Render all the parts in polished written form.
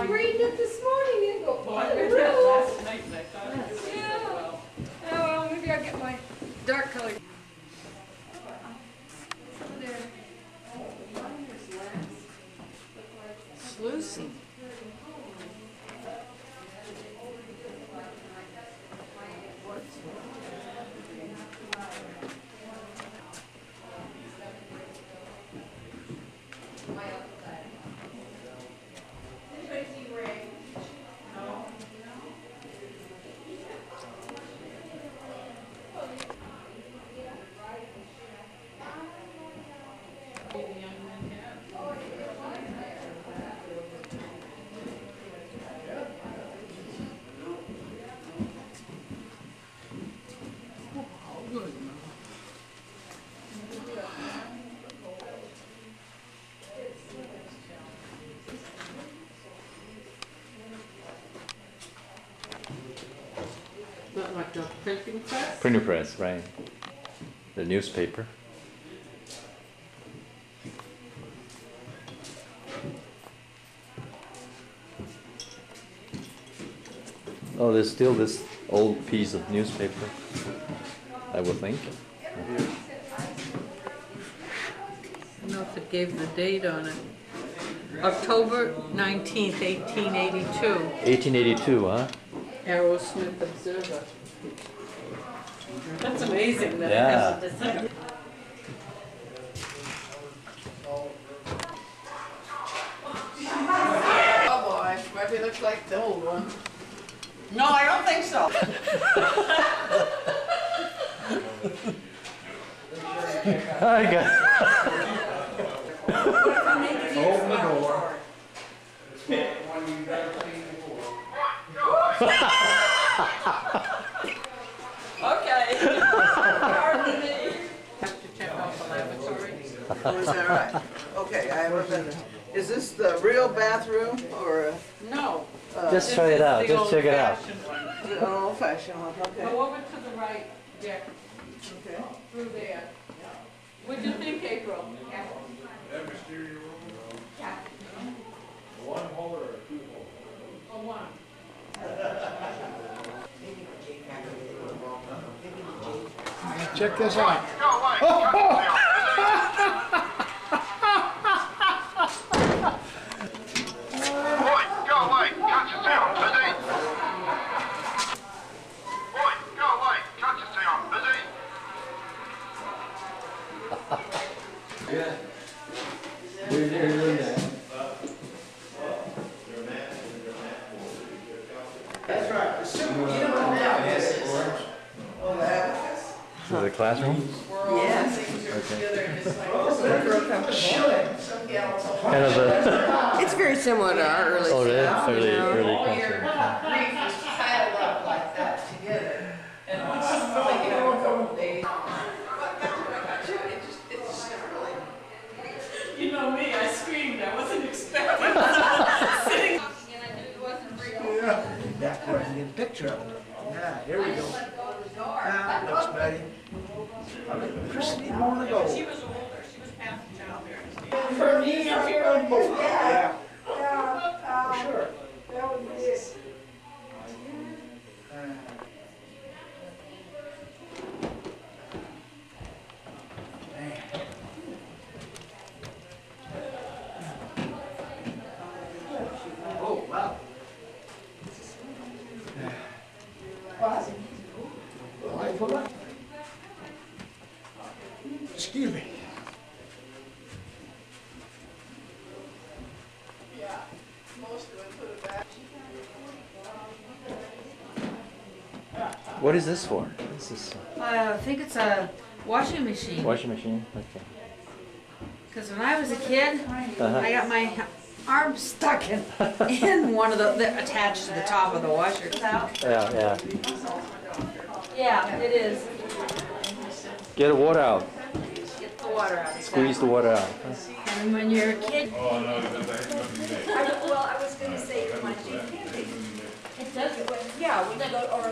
was reading it this morning and go, Well, I read that last night and I thought it was yeah. well. Oh, well, maybe I'll get my dark color. There. Sluicing. Like the printing press? Printing press, right. The newspaper. Oh, there's still this old piece of newspaper, I would think. I don't know if it gave the date on it. October 19th, 1882. 1882, huh? Arrowsmith Observer. That's amazing that Yeah. it has a December. Oh boy, maybe looks like the old one. No, I don't think so. I got. Open the door. Okay. Have to check out the lavatory. Oh, is that right? Okay, I haven't been. Is this the real bathroom or No. Just try it out. This is the Just check it out. old-fashioned one. an old-fashioned one? Okay. Go over to the right, Dick, Okay. through there. What'd you think, April? That exterior room? One hole or two holes? A one. Check this out. Is it a classroom? Yes. Kind of a. It's very similar to our early Oh, really? stuff. Early, you know? early classroom. Piled up like that together. And once you have a couple days. You know me, I screamed, I wasn't expecting that. Sitting. And I knew it wasn't real. Yeah. That's where I can get a picture of it. Yeah, here we go. Ah, looks better. Christine more to go. She was older, she was past childbearing. For me, I'm here on both. Yeah. For sure. That would be it. Oh, wow. Excuse me. Yeah, most of it put it back. What is this for? This is I think it's a washing machine. washing machine. Okay. Because when I was a kid, Uh-huh. I got my arm stuck in one of the attached to the top of the washer. Yeah, yeah. Yeah, it is. Get the water out. Get the water out. Squeeze the water out. And when you're a kid, Oh, no, that's I was gonna say, it might be camping. it does. Yeah, we go, or.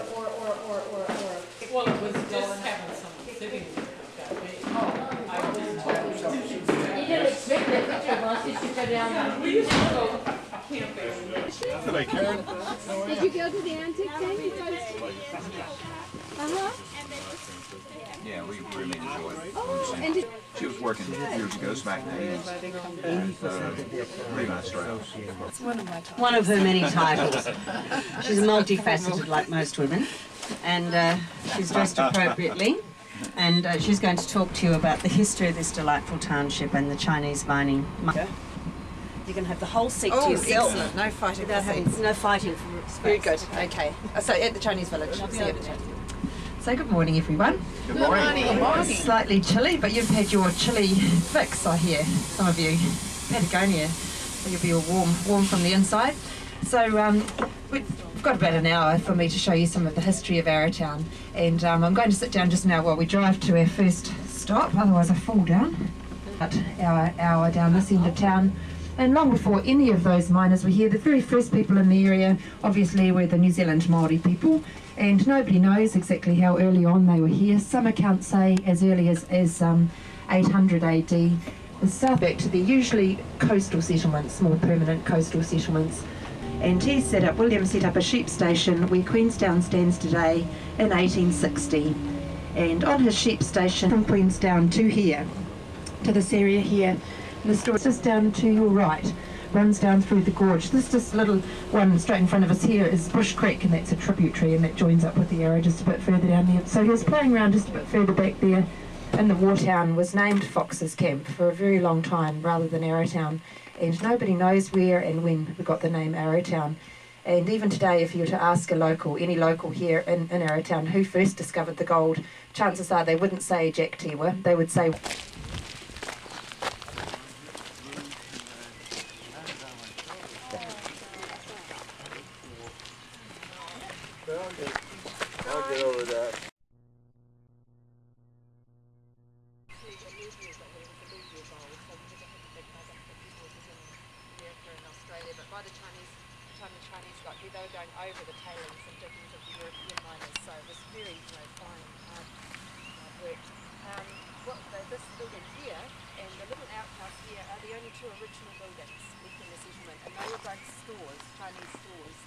Well, it was just having someone sitting there that way. I was told. You didn't expect that picture of us. You should go down. We used to go camping. Hello, Karen. Did you go to the antique thing? Uh-huh. Yeah, we really enjoyed it. Oh, and did, She was working years ago, smack days. Really nice trout. One of her many titles. She's multifaceted like most women, and she's dressed appropriately. And she's going to talk to you about the history of this delightful township and the Chinese mining. You can have the whole seat to yourself. Excellent. No fighting for Without seats. no fighting for space. Very good. Okay. So at the Chinese village. See you at the Chinese. So good morning, everyone. Good morning. It's slightly chilly, but you've had your chilly fix, I hear. Some of you, Patagonia, so you'll be all warm from the inside. So we've got about an hour for me to show you some of the history of Arrowtown, and I'm going to sit down just now while we drive to our first stop, otherwise I fall down. About our hour down this end of town. And long before any of those miners were here, the very first people in the area obviously were the New Zealand Maori people, and nobody knows exactly how early on they were here. Some accounts say as early as 800 AD. The south back to the usually coastal settlements, more permanent coastal settlements. And William set up a sheep station where Queenstown stands today in 1860. And on his sheep station from Queenstown to here, to this area here, the store is just down to your right, runs down through the gorge. This little one straight in front of us here is Bush Creek, and that's a tributary, and that joins up with the Arrow just a bit further down there. So he was playing around just a bit further back there, and the war town was named Fox's Camp for a very long time rather than Arrowtown, and nobody knows where and when we got the name Arrowtown. And even today, if you were to ask any local here in Arrowtown who first discovered the gold, chances are they wouldn't say Jack Tewa, they would say I'll get over that. But by the time the Chinese got here, they were going over the tailings and digging of the European miners, so it was very, fine, hard work. This building here and the little outhouse here are the only two original buildings left in the settlement, and they were both stores, Chinese stores.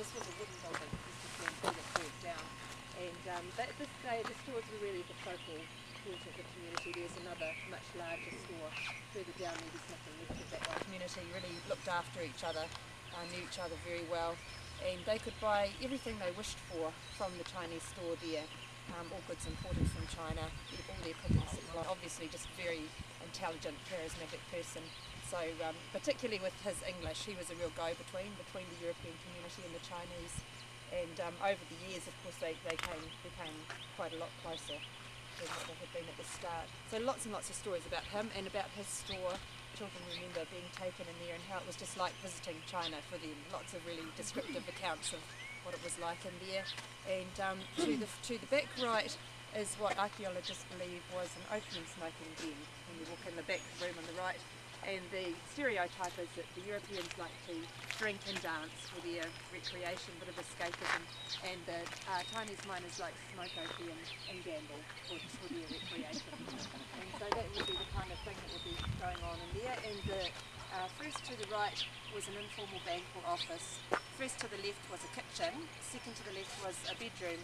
This was a wooden building, this was being built and burnt down, and at this day the stores were really the focal point of the community. There's another much larger store further down there. There's nothing left of that one. Community really looked after each other, knew each other very well, and they could buy everything they wished for from the Chinese store there. All goods imported from China, all their cooking supply. Obviously just very intelligent, charismatic person. So particularly with his English, he was a real go-between between the European community and the Chinese. And over the years, of course, they became quite a lot closer than what they had been at the start. So lots and lots of stories about him and about his store. Children remember being taken in there and how it was just like visiting China for them. Lots of really descriptive accounts of what it was like in there. And to the back right is what archaeologists believe was an opium smoking den. When you walk in the back room on the right, and the stereotype is that the Europeans like to drink and dance for their recreation, bit of escapism, and the Chinese miners like to smoke opium and gamble for their recreation. And so that would be the kind of thing that would be going on in there. And the first to the right was an informal bank or office. First to the left was a kitchen. Second to the left was a bedroom.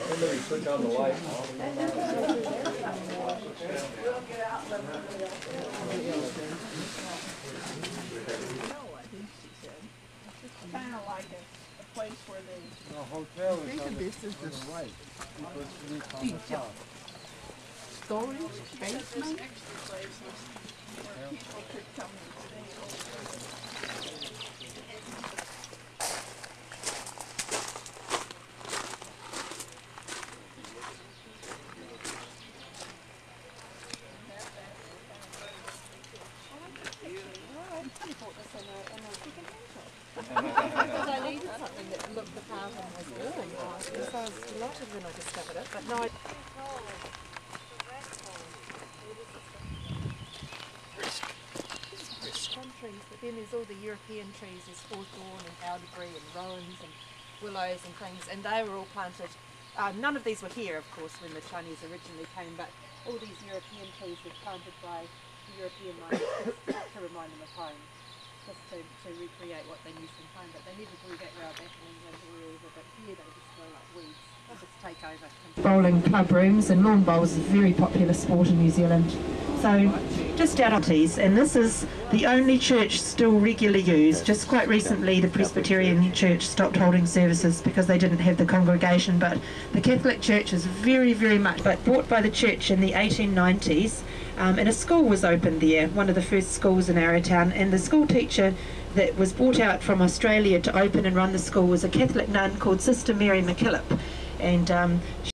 Somebody switch on the light. Kind of like a place where they... The hotel is this is the right. Storage, basement, extra places where people could come and stay. Because I needed something that looked the part and was really nice. I was delighted when I discovered it, but no. Some trees, but then there's all the European trees, there's hawthorn and elderberry and rowans and willows and things, and they were all planted. None of these were here, of course, when the Chinese originally came, but all these European trees were planted by the European miners to remind them of home, just to recreate what they knew from home, but they never grew that well back in England or wherever, but here they just grow like weeds and just take over. Bowling club rooms and lawn bowls is a very popular sport in New Zealand. So just out on these, and this is the only church still regularly used. Just quite recently the Presbyterian Church stopped holding services because they didn't have the congregation, but the Catholic Church is very, very much, but bought by the church in the 1890s, and a school was opened there, one of the first schools in Arrowtown, and the school teacher that was brought out from Australia to open and run the school was a Catholic nun called Sister Mary MacKillop, and